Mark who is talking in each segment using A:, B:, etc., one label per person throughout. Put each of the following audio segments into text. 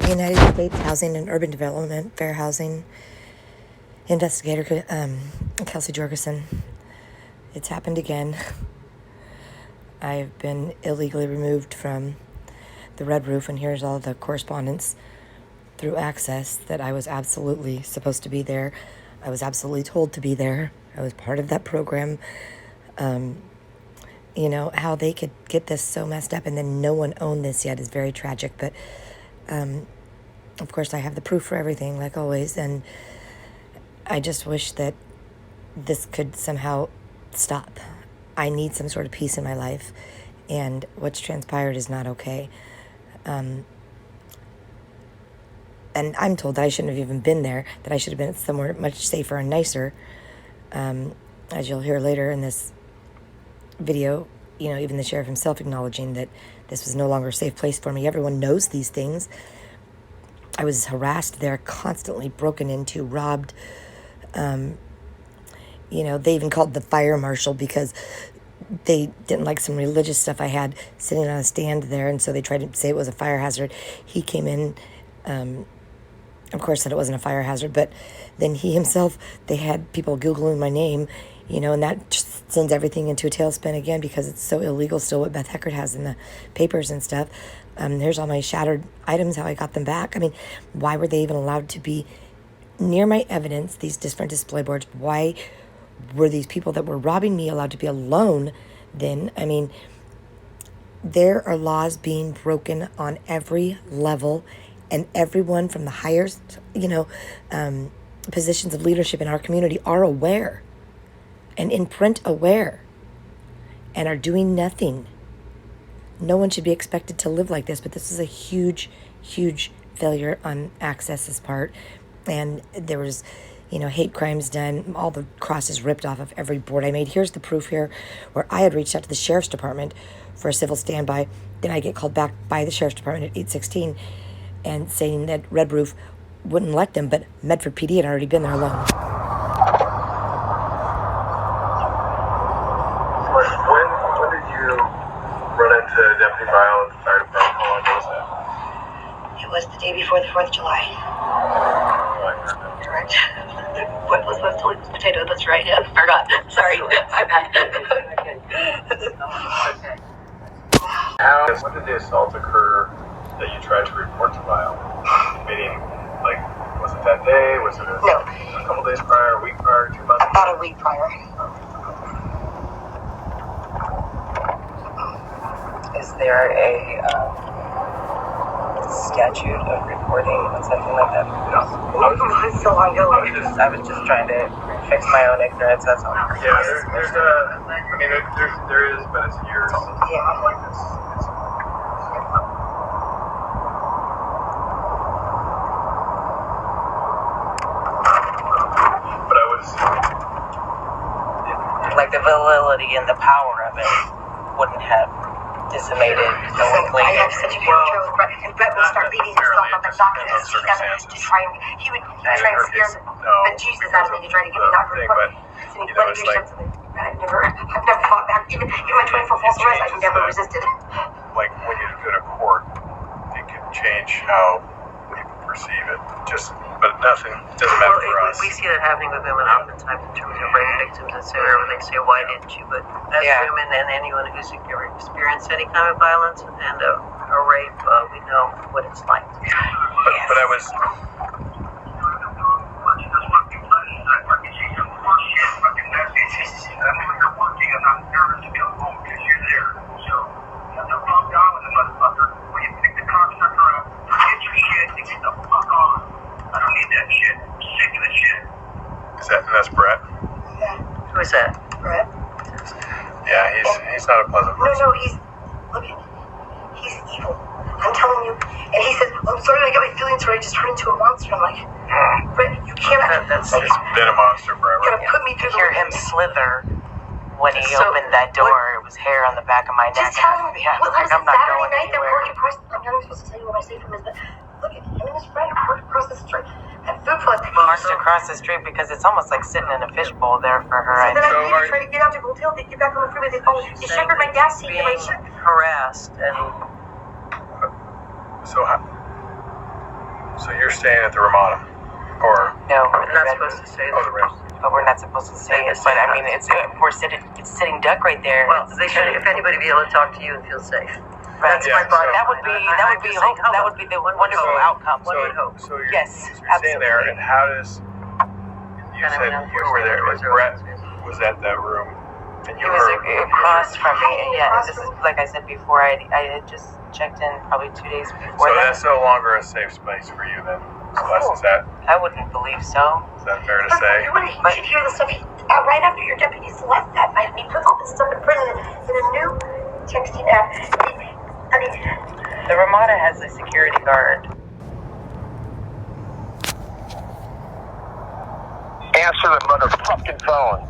A: United States Housing and Urban Development, Fair Housing investigator, Kelsey Jorgensen. It's happened again. I've been illegally removed from the Red Roof, and here's all the correspondence through Access that I was absolutely supposed to be there. I was absolutely told to be there. I was part of that program. You know, how they could get this so messed up and then no one owned this yet is very tragic. But, of course, I have the proof for everything, like always. And I just wish that this could somehow stop. I need some sort of peace in my life. And what's transpired is not okay. And I'm told that I shouldn't have even been there, that I should have been somewhere much safer and nicer. As you'll hear later in this video, you know, even the sheriff himself acknowledging that this was no longer a safe place for me. Everyone knows these things. I was harassed there, constantly broken into, robbed. You know, they even called the fire marshal because they didn't like some religious stuff I had sitting on a stand there, and so they tried to say it was a fire hazard. He came in, of course, said it wasn't a fire hazard, but then he himself, they had people Googling my name, you know, and that just sends everything into a tailspin again because it's so illegal still what Beth Heckert has in the papers and stuff. Here's all my shattered items, how I got them back. I mean, why were they even allowed to be near my evidence, these different display boards? Why were these people that were robbing me allowed to be alone then? I mean, there are laws being broken on every level, and everyone from the highest, you know, positions of leadership in our community are aware and in print aware and are doing nothing. No one should be expected to live like this, but this is a huge, huge failure on Access's part. And there was, you know, hate crimes done, all the crosses ripped off of every board I made. Here's the proof here where I had reached out to the sheriff's department for a civil standby. Then I get called back by the sheriff's department at 8:16 and saying that Red Roof wouldn't let them, but Medford PD had already been there alone.
B: When did you run into Deputy Vile at the fire department? How long ago was that?
A: It was the day before the 4th of July.
B: Oh, I heard that.
A: Correct. What was supposed to leave potato? That's right. Yeah, forgot. Sorry. My bad.
B: When did the assault occur that you tried to report to Vile? Meaning, like, was it that day? Was it a couple days prior, a week prior, 2 months?
A: About a week prior.
C: Is there a statute of reporting or something like that?
B: No.
A: It's so long ago.
C: I was just trying to fix my own ignorance. That's all.
B: Yeah, there is, but it's years.
A: Yeah.
B: Like this. But I would assume,
C: Like the validity and the power of it wouldn't have decimated the whole
A: I have such a huge trouble with Brett, and Brett would start reading himself on the documents. He would try and scare the Jesus out of me to try to get me not to report. I've never fought back. Even my 24 false arrests, I've never resisted.
B: like when you go to court, it can change how people perceive it. But nothing doesn't matter for us.
D: We see that happening with women oftentimes in terms of rape victims, etc. When they say, "Why didn't you?" But as women and anyone who's ever experienced any kind of violence and a rape, we know what it's like.
B: But I was. That's Brett.
D: Who is that?
A: Brett?
B: Yeah, he's not a pleasant person.
A: No, he's evil. I'm telling you. And he says, "I'm sorry, I got my feelings hurt. I just turned into a monster." I'm like, Brett, you can't.
D: That's
B: He's been a monster forever.
A: You're gonna put me through
C: hear him slither when he opened that door. It was hair on the back of my neck.
A: Just tell him.
C: Well,
A: What was
C: I'm
A: it,
C: not
A: Saturday
C: going
A: night? They're
C: anywhere.
A: working across. I'm not even supposed to tell you what I say from his, but look at him and his friend work across the street at Food Plus.
C: Marched across the street because it's almost like sitting in a fishbowl there for her.
A: So then I
B: So
A: immediately tried to get out to Gold Hill to get back on the freeway. They sugared my gas tank and my shirt.
D: harassed and
B: So So you're staying at the Ramada, or
C: No,
D: We're not supposed to say
B: oh, the
D: that.
B: rest.
C: but we're not supposed to say it. But I mean, it's sitting duck right there.
D: Well, they should, if anybody, be able to talk to you and feel safe.
C: Right.
D: That's my bottom
C: That would
D: line.
C: be
D: I'm
C: that
D: just saying,
C: would be the
D: one would
C: wonderful
D: hope.
C: outcome.
D: One would hope.
B: So you're,
C: Yes,
B: so you're staying there, and how does you
D: And I
B: said
D: mean,
B: you were there? Was
D: unfortunately,
B: Brett was at that room, and you
C: It was
B: were
C: across from me. And yeah, this is like I said before. I had just checked in probably 2 days before
B: So
C: that.
B: that's no longer a safe space for you then. Celeste, is that
C: I wouldn't believe so.
B: fair to say?
E: You should hear the stuff right after your deputies left that night. We put all this stuff in prison in a new texting app. I mean,
C: The Ramada has a security guard.
F: Answer the motherfucking phone.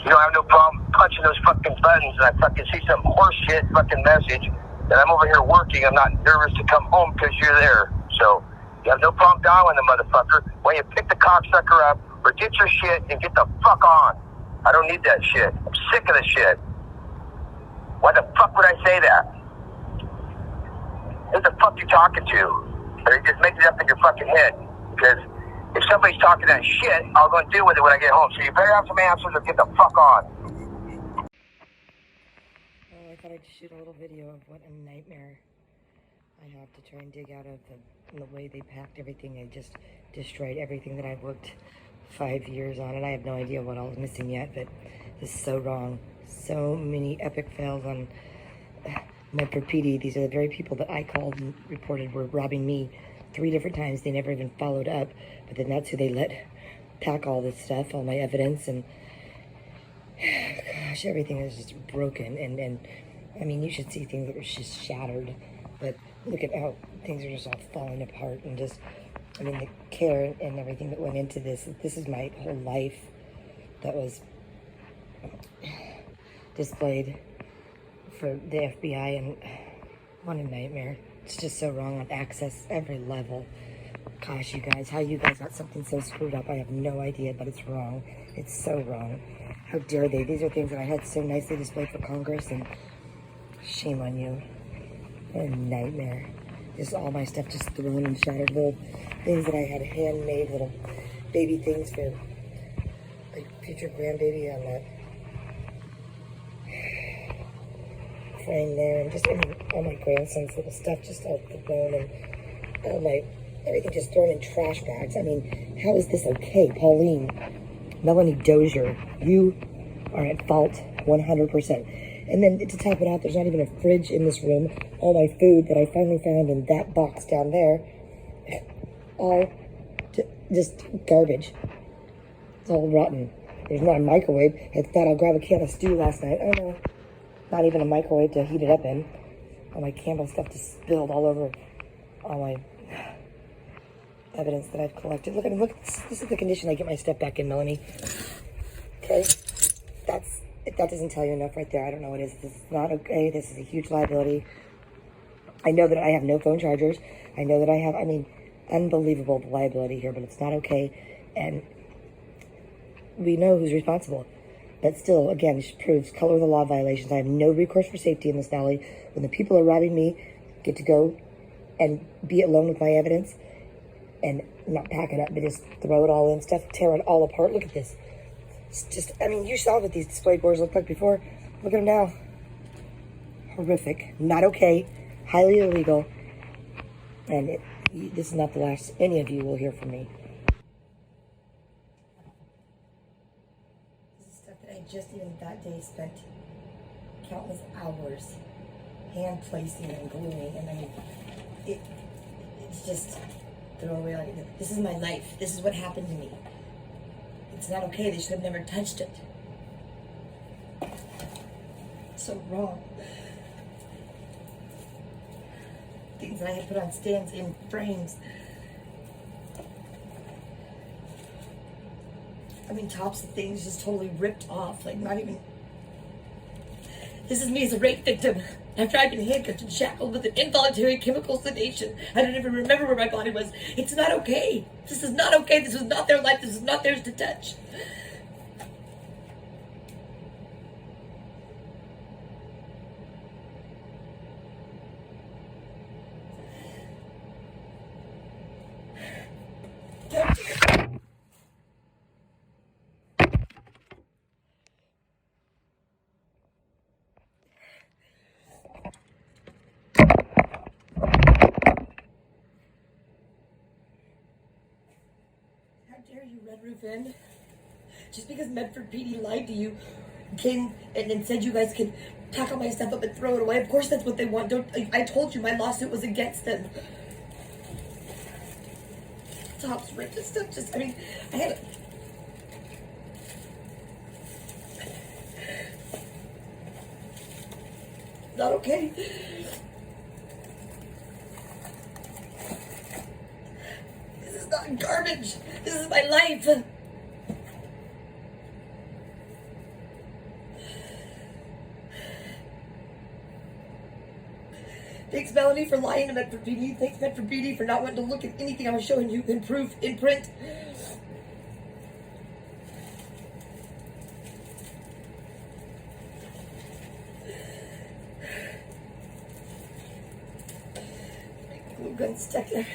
F: You don't have no problem punching those fucking buttons, and I fucking see some horseshit fucking message that I'm over here working. I'm not nervous to come home because you're there. So you have no problem dialing the motherfucker. When you pick the cocksucker up or get your shit and get the fuck on. I don't need that shit. I'm sick of the shit. Why the fuck would I say that? Who the fuck you talking to? Or you just make it up in your fucking head? Because if somebody's talking that shit, I'll go and deal with it when I get home. So you better have some answers or get the fuck on.
A: Oh, I thought I'd shoot a little video of what a nightmare I have to try and dig out of the way they packed everything. They just destroyed everything that I've worked 5 years on, and I have no idea what all is missing yet, but this is so wrong. So many epic fails on Medford PD. These are the very people that I called and reported were robbing me 3 different times. They never even followed up, but then that's who they let pack all this stuff, all my evidence, and gosh, everything is just broken. And I mean, you should see things that were just shattered, but look at how things are just all falling apart, and just, I mean, the care and everything that went into this. This is my whole life that was displayed for the FBI, and what a nightmare. It's just so wrong on access, every level. Gosh, you guys, how you guys got something so screwed up, I have no idea, but it's wrong. It's so wrong. How dare they? These are things that I had so nicely displayed for Congress, and shame on you. What a nightmare. Just all my stuff just thrown and shattered. Little things that I had handmade, little baby things for my future grandbaby on that frame there, and just, I mean, all my grandson's little stuff just all thrown, and all my, everything just thrown in trash bags. I mean, how is this okay? Pauline, Melanie Dozier, you are at fault 100%. And then to top it off, there's not even a fridge in this room. All my food that I finally found in that box down there, all just garbage. It's all rotten. There's not a microwave. I thought I'll grab a can of stew last night. Oh no, not even a microwave to heat it up in. All my Campbell stuff just spilled all over all my evidence that I've collected. Look at this is the condition I get my stuff back in, Melanie. Okay, if that doesn't tell you enough right there, I don't know what is. This is not okay. This is a huge liability. I know that I have no phone chargers. I know that I have, I mean, unbelievable liability here, but it's not okay. And we know who's responsible. But still, again, it proves color of the law violations. I have no recourse for safety in this valley. When the people are robbing me, get to go and be alone with my evidence and not pack it up, but just throw it all in, stuff, tear it all apart. Look at this. It's just, I mean, you saw what these display boards looked like before. Look at them now. Horrific. Not okay. Highly illegal. And this is not the last any of you will hear from me. This is stuff that I just even that day spent countless hours hand placing and gluing. And I mean, it's just throw away like it. This is my life. This is what happened to me. It's not okay. They should have never touched it. So wrong. Things that I had put on stands in frames. I mean, tops of things just totally ripped off. Like, not even. This is me as a rape victim. After I've been handcuffed and shackled with an involuntary chemical sedation. I don't even remember where my body was. It's not okay. This is not okay. This was not their life. This is not theirs to touch. roof in? Just because Medford PD lied to you, came and said you guys can pack all my stuff up and throw it away. Of course that's what they want. I told you my lawsuit was against them. Tops ripped and stuff. I had not okay. This is not garbage. This is my life. Thanks, Melanie, for lying to Medford PD. Thanks, Medford PD, for not wanting to look at anything I was showing you in proof, in print. Glue gun stuck there.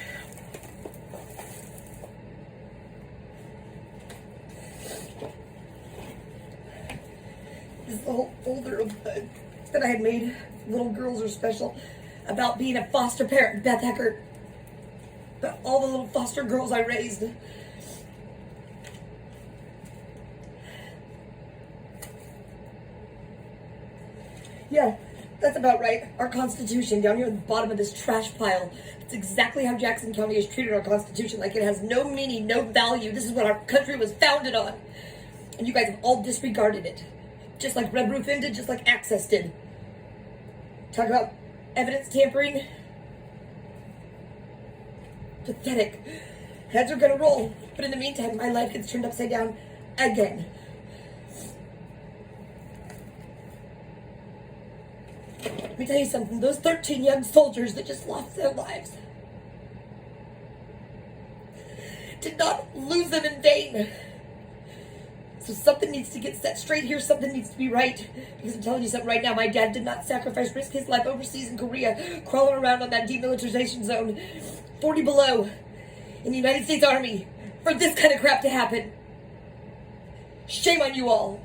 A: This is the whole folder of that I had made. Little girls are special. About being a foster parent, Beth Heckert. About all the little foster girls I raised. Yeah, that's about right. Our Constitution, down here at the bottom of this trash pile. It's exactly how Jackson County has treated our Constitution, like it has no meaning, no value. This is what our country was founded on. And you guys have all disregarded it. Just like Red Roof Inn did, just like Access did. Talk about evidence tampering. Pathetic. Heads are gonna roll. But in the meantime, my life gets turned upside down again. Let me tell you something. Those 13 young soldiers that just lost their lives did not lose them in vain. So something needs to get set straight here. Something needs to be right. Because I'm telling you something right now. My dad did not risk his life overseas in Korea, crawling around on that demilitarization zone, 40 below, in the United States Army, for this kind of crap to happen. Shame on you all.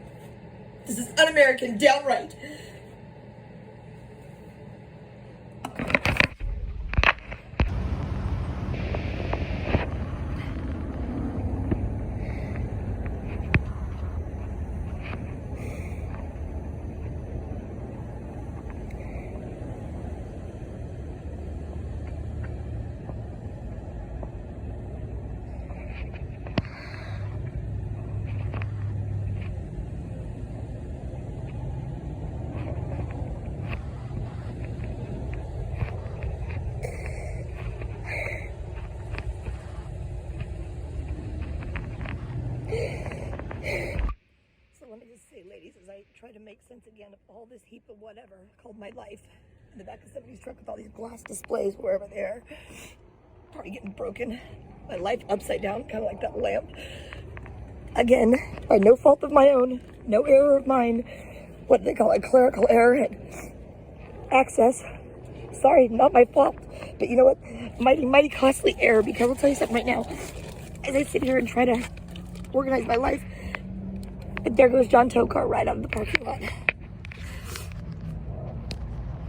A: This is un-American, downright. So let me just say, ladies, as I try to make sense again of all this heap of whatever called my life in the back of somebody's truck with all these glass displays wherever they are, probably getting broken, my life upside down, kind of like that lamp. Again, by no fault of my own, no error of mine, what do they call it, clerical error and Access. Sorry, not my fault, but you know what, mighty costly error, because I'll tell you something right now. As I sit here and try to organize my life, but there goes John Tokar right out of the parking lot.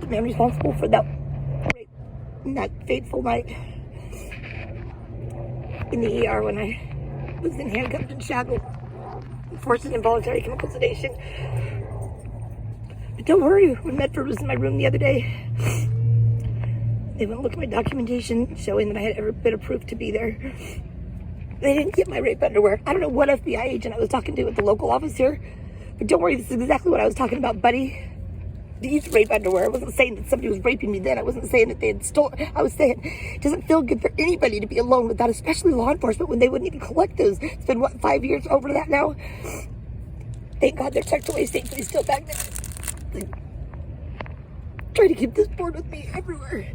A: The man responsible for that fateful night in the ER when I was in handcuffed and shackled, forced involuntary chemical sedation. But don't worry, when Medford was in my room the other day, they went and looked at my documentation showing that I had every bit of proof to be there. They didn't get my rape underwear. I don't know what FBI agent I was talking to at the local office here, but don't worry, this is exactly what I was talking about, buddy. These rape underwear. I wasn't saying that somebody was raping me then. I wasn't saying that they had stolen. I was saying it doesn't feel good for anybody to be alone with that, especially law enforcement, when they wouldn't even collect those. It's been, what, 5 years over that now? Thank God they're tucked away safely still back there. They try to keep this board with me everywhere.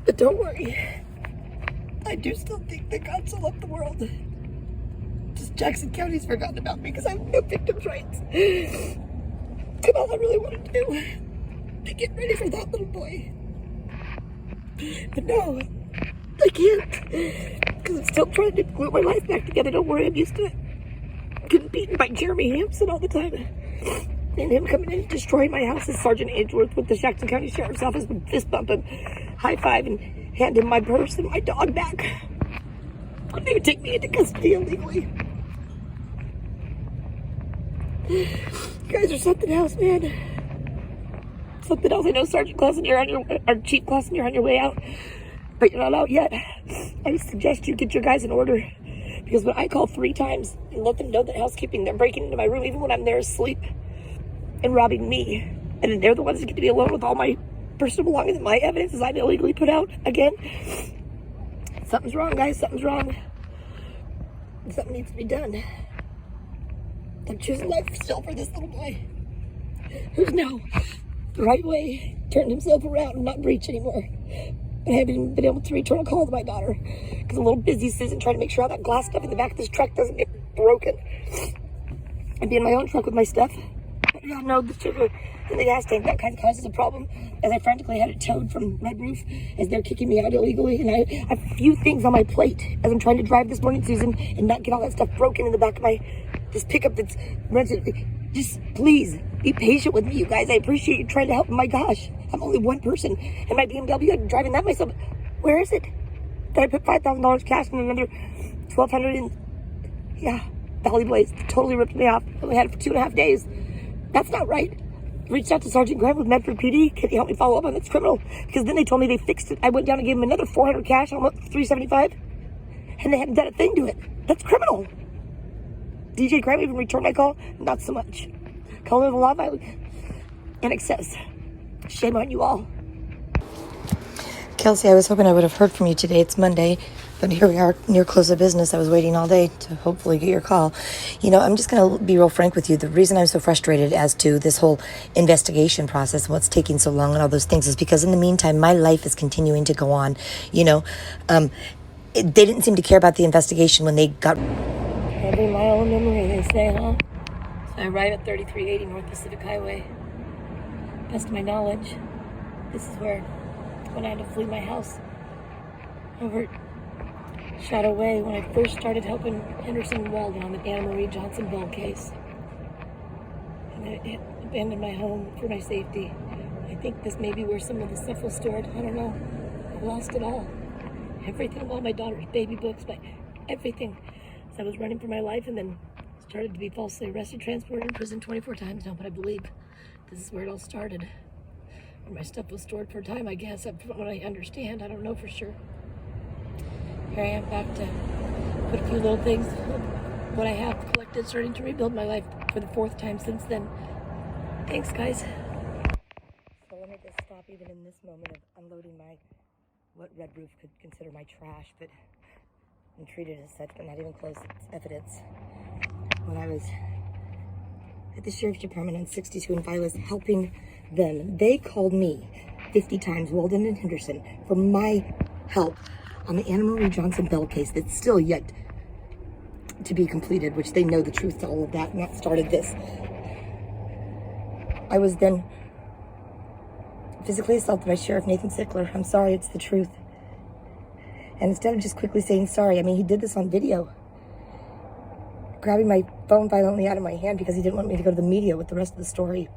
A: But don't worry. I do still think that God so loved the world. Just Jackson County's forgotten about me because I have no victims' rights. And all I really want to do to get ready for that little boy. But no, I can't. Because I'm still trying to glue my life back together. Don't worry, I'm used to it. Getting beaten by Jeremy Hampson all the time. And him coming in and destroying my house as Sergeant Edgeworth with the Jackson County Sheriff's Office would fist bump him, high five, and hand him my purse and my dog back. They would take me into custody illegally. You guys are something else, man. Something else. I know Sergeant Clausen, you're on your, or Chief Clausen, you're on your way out, but you're not out yet. I would suggest you get your guys in order, because when I call 3 times and let them know that housekeeping, they're breaking into my room even when I'm there asleep and robbing me, and then they're the ones that get to be alone with all my personal belongings and my evidence is I'm illegally put out again. Something's wrong, guys. Something's wrong. Something needs to be done. I'm choosing life still for this little boy who's now the right way, turned himself around and not breach anymore. I haven't even been able to return a call to my daughter because I'm a little busy, Susan, trying to make sure all that glass stuff in the back of this truck doesn't get broken. I'd be in my own truck with my stuff. But y'all know the sugar in the gas tank, that kind of causes a problem. As I frantically had it towed from Red Roof as they're kicking me out illegally. And I have a few things on my plate as I'm trying to drive this morning, Susan, and not get all that stuff broken in the back of this pickup that's rented. Just please be patient with me, you guys. I appreciate you trying to help. My gosh, I'm only one person. And my BMW, I'm driving that myself. Where is it? Did I put $5,000 cash and another $1,200 in? Yeah, Valley Blaze totally ripped me off. I only had it for 2.5 days. That's not right. Reached out to Sergeant Graham with Medford PD. Can you help me follow up on this criminal? Because then they told me they fixed it. I went down and gave him another $400 cash, almost $375, and they hadn't done a thing to it. That's criminal. DJ Graham even returned my call. Not so much. Calling the law violence in excess. Shame on you all.
G: Kelsey, I was hoping I would have heard from you today. It's Monday, but here we are near close of business. I was waiting all day to hopefully get your call. You know, I'm just going to be real frank with you. The reason I'm so frustrated as to this whole investigation process and what's taking so long and all those things is because in the meantime, my life is continuing to go on. You know, they didn't seem to care about the investigation when they got...
A: Every mile of memory, they say, huh? So I arrive at 3380 North Pacific Highway. Best of my knowledge, this is where, when I had to flee my house, over Shadow Way, when I first started helping Henderson and Walden on the Anna Marie Johnson Bell case. And I abandoned my home for my safety. I think this may be where some of the stuff was stored. I don't know. I lost it all. Everything, all my daughter's baby books, everything. So I was running for my life and then started to be falsely arrested, transported, in prison 24 times now, but I believe this is where it all started. Where my stuff was stored for a time, I guess, from what I understand. I don't know for sure. Here I am back to put a few little things, what I have collected, starting to rebuild my life for the 4th time since then. Thanks, guys. So let me just stop even in this moment of unloading what Red Roof could consider my trash, but I'm treated as such, but not even close. It's evidence. When I was at the Sheriff's Department on 62 in Vilas helping them, they called me 50 times, Walden and Henderson, for my help on the Anna Marie Johnson Bell case that's still yet to be completed, which they know the truth to all of that, and that started this. I was then physically assaulted by Sheriff Nathan Sickler. I'm sorry, it's the truth. And instead of just quickly saying sorry, I mean, he did this on video, grabbing my phone violently out of my hand because he didn't want me to go to the media with the rest of the story.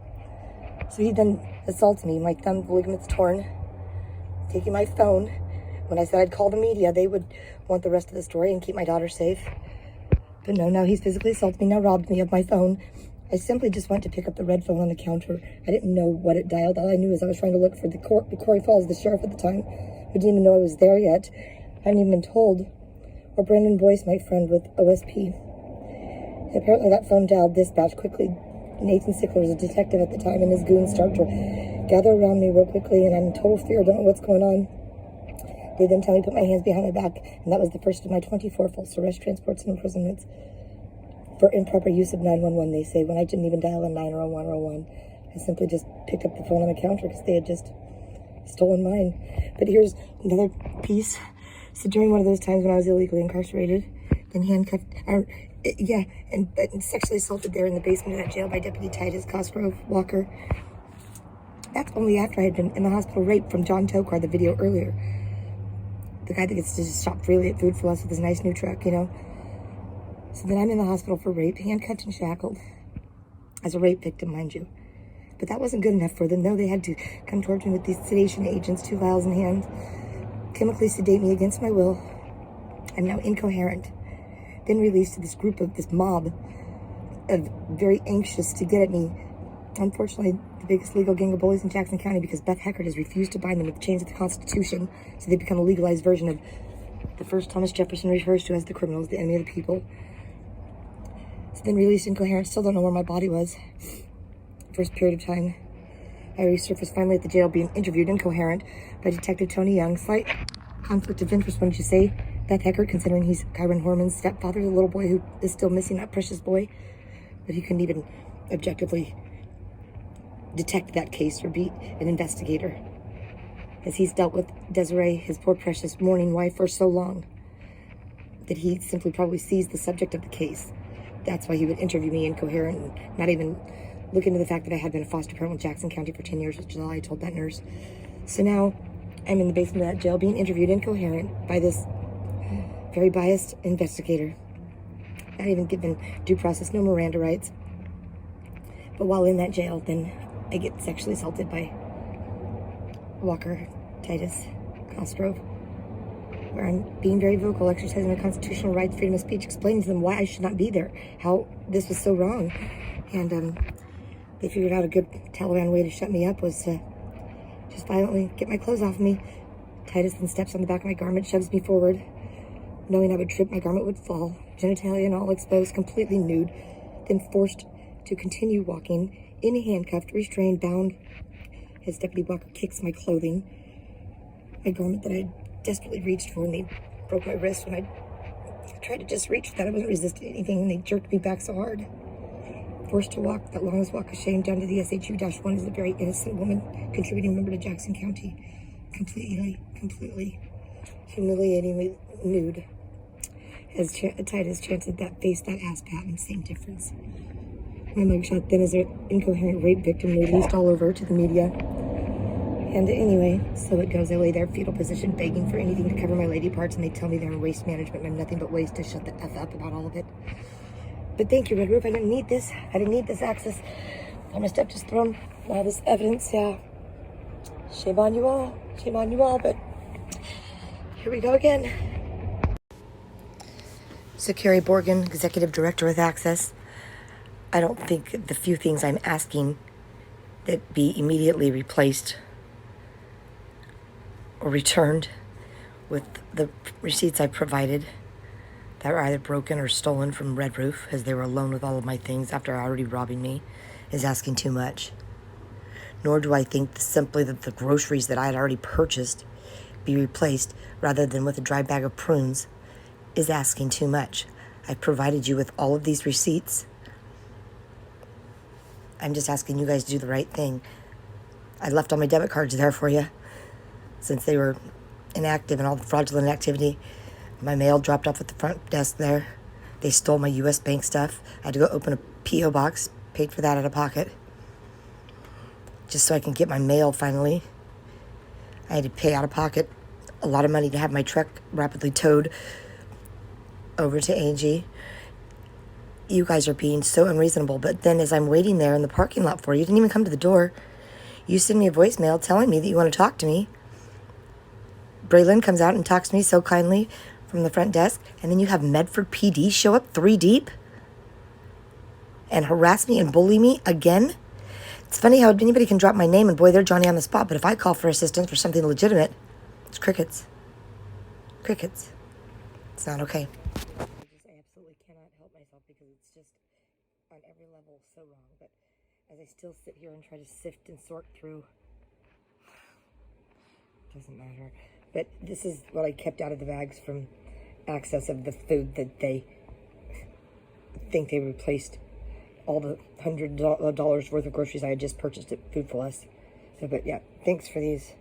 A: So he then assaulted me, my thumb ligaments torn, taking my phone. When I said I'd call the media, they would want the rest of the story and keep my daughter safe. But no, now he's physically assaulted me, now robbed me of my phone. I simply just went to pick up the red phone on the counter. I didn't know what it dialed. All I knew is I was trying to look for the Corey Falls, the sheriff at the time, who didn't even know I was there yet. I hadn't even been told. Or Brandon Boyce, my friend with OSP. Apparently that phone dialed dispatch quickly. Nathan Sickler was a detective at the time, and his goons start to gather around me real quickly, and I'm in total fear, don't know what's going on. They then tell me to put my hands behind my back, and that was the first of my 24 false arrest, transports, and imprisonments for improper use of 911, they say, when I didn't even dial a 9 or a 1 or a 1. I simply just picked up the phone on the counter because they had just stolen mine. But here's another piece. So during one of those times when I was illegally incarcerated, then handcuffed, and sexually assaulted there in the basement of that jail by Deputy Titus Cosgrove Walker. That's only after I had been in the hospital raped from John Tokar, the video earlier. The guy that gets to just shop freely at Food for Less with his nice new truck, you know. So then I'm in the hospital for rape, handcuffed and shackled. As a rape victim, mind you. But that wasn't good enough for them. No, they had to come towards me with these sedation agents, 2 vials in hand, chemically sedate me against my will. I
G: I'm now incoherent. Then released to this group of this mob of very anxious to get at me. Unfortunately, the biggest legal gang of bullies in Jackson County, because Beth Heckert has refused to bind them with the chains of the Constitution, so they become a legalized version of the first Thomas Jefferson refers to as the criminals, the enemy of the people. So then released incoherent, still don't know where my body was. First period of time. I resurfaced finally at the jail being interviewed incoherent by Detective Tony Young. Slight conflict of interest, wouldn't you say? Beth Heckert, considering he's Kyron Horman's stepfather, the little boy who is still missing, that precious boy, but he couldn't even objectively detect that case or be an investigator, as he's dealt with Desiree, his poor precious mourning wife, for so long that he simply probably sees the subject of the case. That's why he would interview me incoherent and not even look into the fact that I had been a foster parent with Jackson County for 10 years, which is all I told that nurse. So now I'm in the basement of that jail being interviewed incoherent by this very biased investigator, not even given due process, no Miranda rights. But while in that jail, then I get sexually assaulted by Walker Titus Cosgrove, where I'm being very vocal, exercising my constitutional rights, freedom of speech, explaining to them why I should not be there, how this was so wrong. And they figured out a good Taliban way to shut me up was to just violently get my clothes off me. Titus then steps on the back of my garment, shoves me forward, knowing I would trip, my garment would fall, genitalia and all exposed, completely nude, then forced to continue walking, in handcuffed, restrained, bound, as Deputy Walker kicks my clothing, my garment that I desperately reached for, and they broke my wrist when I tried to just reach for that. I wasn't resisting anything, and they jerked me back so hard. Forced to walk that longest walk of shame down to the SHU-1 as a very innocent woman, contributing member to Jackson County, completely humiliatingly nude. As Titus chanted that face, that ass pattern, same difference. My mugshot then is an incoherent rape victim released all over to the media. And anyway, so it goes. I lay there, fetal position, begging for anything to cover my lady parts, and they tell me they're in waste management and I'm nothing but waste to shut the F up about all of it. But thank you, Red Roof. I didn't need this. I didn't need this access. I must have just thrown all this evidence. Yeah. Shame on you all. Shame on you all. But here we go again. So Carrie Borgen, Executive Director with Access. I don't think the few things I'm asking that be immediately replaced or returned with the receipts I provided that were either broken or stolen from Red Roof, as they were alone with all of my things after already robbing me, is asking too much. Nor do I think simply that the groceries that I had already purchased be replaced rather than with a dry bag of prunes is asking too much. I've provided you with all of these receipts. I'm just asking you guys to do the right thing. I left all my debit cards there for you since they were inactive and all the fraudulent activity. My mail dropped off at the front desk there. They stole my U.S. bank stuff. I had to go open a P.O. box, paid for that out of pocket, just so I can get my mail finally. I had to pay out of pocket a lot of money to have my truck rapidly towed over to A&G. You guys are being so unreasonable. But then as I'm waiting there in the parking lot for you, didn't even come to the door. You send me a voicemail telling me that you want to talk to me. Braylon comes out and talks to me so kindly from the front desk. And then you have Medford PD show up 3 deep and harass me and bully me again. It's funny how anybody can drop my name and boy, they're Johnny on the spot. But if I call for assistance for something legitimate, it's crickets. Crickets. It's not okay. I absolutely cannot help myself because it's just on every level so wrong. But as I still sit here and try to sift and sort through, doesn't matter. But this is what I kept out of the bags from Access of the food that they think they replaced all the $100 worth of groceries I had just purchased at Food for Less. So, but yeah, thanks for these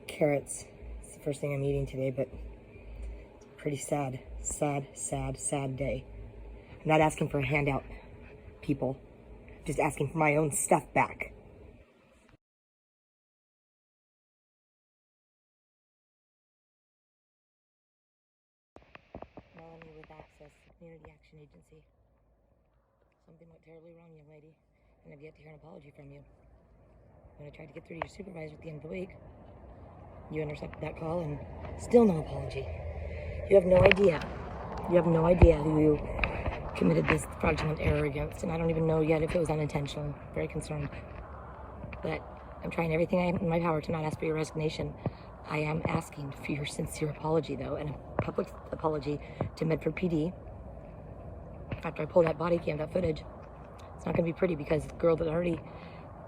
G: carrots. It's the first thing I'm eating today, but pretty sad day. I'm not asking for a handout, people. Just asking for my own stuff back. Melanie with Access, Community Action Agency. Something went terribly wrong, young lady, and I've yet to hear an apology from you. When I tried to get through to your supervisor at the end of the week, you intercepted that call and still no apology.
A: You have no idea. You have no idea who you committed this fraudulent error against, and I don't even know yet if it was unintentional. I'm very concerned. But I'm trying everything in my power to not ask for your resignation. I am asking for your sincere apology, though, and a public apology to Medford PD. After I pull that body cam, that footage, it's not going to be pretty, because the girl that already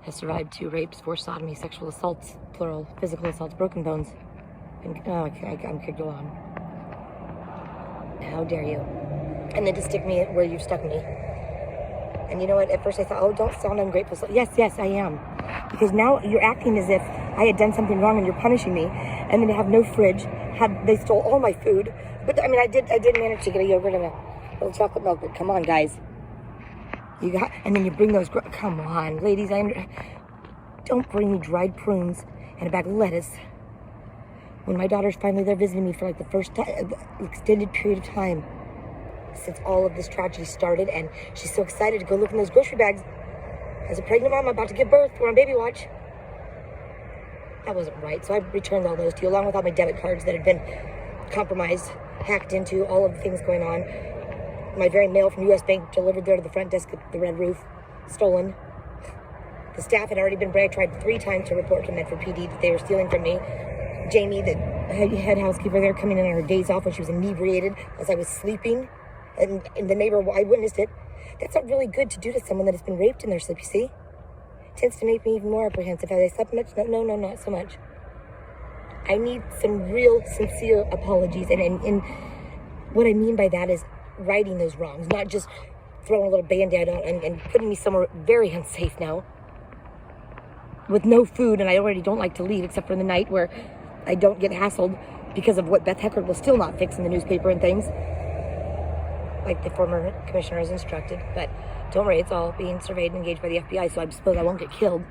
A: has survived 2 rapes, forced sodomy, sexual assaults, plural, physical assaults, broken bones, and I'm could go on. How dare you? And then to stick me where you've stuck me. And you know what? At first I thought, oh, don't sound ungrateful. So, yes, I am. Because now you're acting as if I had done something wrong and you're punishing me. And then they have no fridge. They stole all my food. But I mean, I did manage to get a yogurt and a little chocolate milk. But come on, guys. And then you bring those. Come on, ladies. Don't bring me dried prunes and a bag of lettuce when my daughter's finally there visiting me for like the first time, extended period of time since all of this tragedy started, and she's so excited to go look in those grocery bags as a pregnant mom about to give birth. We're on baby watch. That wasn't right, so I returned all those to you, along with all my debit cards that had been compromised, hacked into, all of the things going on. My very mail from U.S. Bank delivered there to the front desk at the Red Roof, stolen. The staff had already been, I tried 3 times to report to Medford PD that they were stealing from me. Jamie, the head housekeeper there, coming in on her days off when she was inebriated as I was sleeping. And the neighbor, I witnessed it. That's not really good to do to someone that has been raped in their sleep, you see? It tends to make me even more apprehensive. Have I slept much? No, not so much. I need some real, sincere apologies. And what I mean by that is righting those wrongs, not just throwing a little Band-Aid on and putting me somewhere very unsafe now with no food, and I already don't like to leave except for the night where I don't get hassled because of what Beth Heckert will still not fix in the newspaper and things, like the former commissioner has instructed. But don't worry, it's all being surveyed and engaged by the FBI, so I suppose I won't get killed.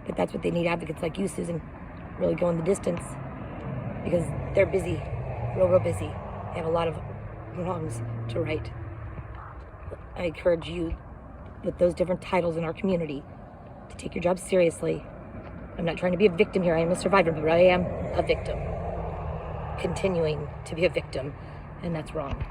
A: But that's what they need, advocates like you, Susan, really going the distance, because they're busy, real busy. They have a lot of wrongs to right. I encourage you, with those different titles in our community, to take your job seriously. I'm not trying to be a victim here. I am a survivor, but I am a victim. Continuing to be a victim, and that's wrong.